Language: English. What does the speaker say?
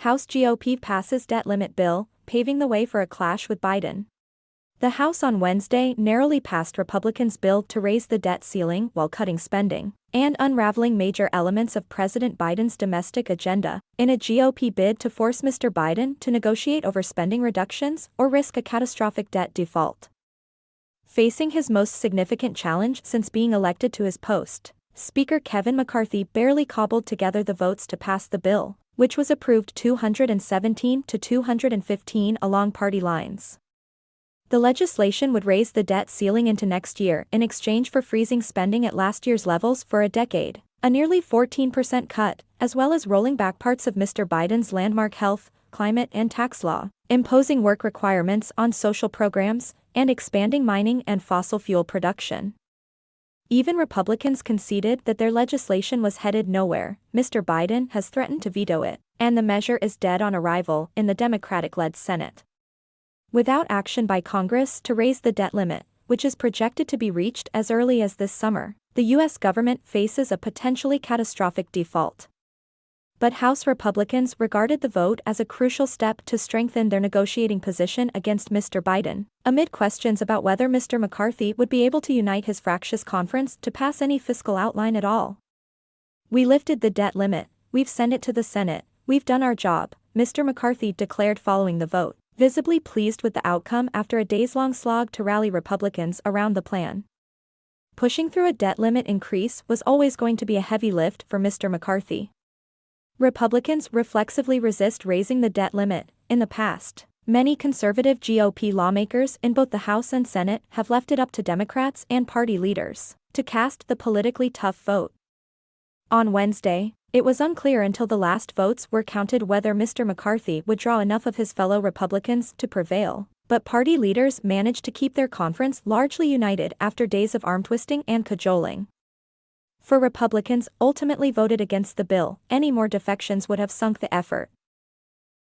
House GOP passes debt limit bill, paving the way for a clash with Biden. The House on Wednesday narrowly passed Republicans' bill to raise the debt ceiling while cutting spending and unraveling major elements of President Biden's domestic agenda, in a GOP bid to force Mr. Biden to negotiate over spending reductions or risk a catastrophic debt default. Facing his most significant challenge since being elected to his post, Speaker Kevin McCarthy barely cobbled together the votes to pass the bill, which was approved 217 to 215 along party lines. The legislation would raise the debt ceiling into next year in exchange for freezing spending at last year's levels for a decade, a nearly 14% cut, as well as rolling back parts of Mr. Biden's landmark health, climate and tax law, imposing work requirements on social programs, and expanding mining and fossil fuel production. Even Republicans conceded that their legislation was headed nowhere. Mr. Biden has threatened to veto it, and the measure is dead on arrival in the Democratic-led Senate. Without action by Congress to raise the debt limit, which is projected to be reached as early as this summer, the U.S. government faces a potentially catastrophic default. But House Republicans regarded the vote as a crucial step to strengthen their negotiating position against Mr. Biden, amid questions about whether Mr. McCarthy would be able to unite his fractious conference to pass any fiscal outline at all. "We lifted the debt limit, we've sent it to the Senate, we've done our job," Mr. McCarthy declared following the vote, visibly pleased with the outcome after a days-long slog to rally Republicans around the plan. Pushing through a debt limit increase was always going to be a heavy lift for Mr. McCarthy. Republicans reflexively resist raising the debt limit. In the past, many conservative GOP lawmakers in both the House and Senate have left it up to Democrats and party leaders to cast the politically tough vote. On Wednesday, it was unclear until the last votes were counted whether Mr. McCarthy would draw enough of his fellow Republicans to prevail, but party leaders managed to keep their conference largely united after days of arm-twisting and cajoling. For Republicans ultimately voted against the bill, any more defections would have sunk the effort.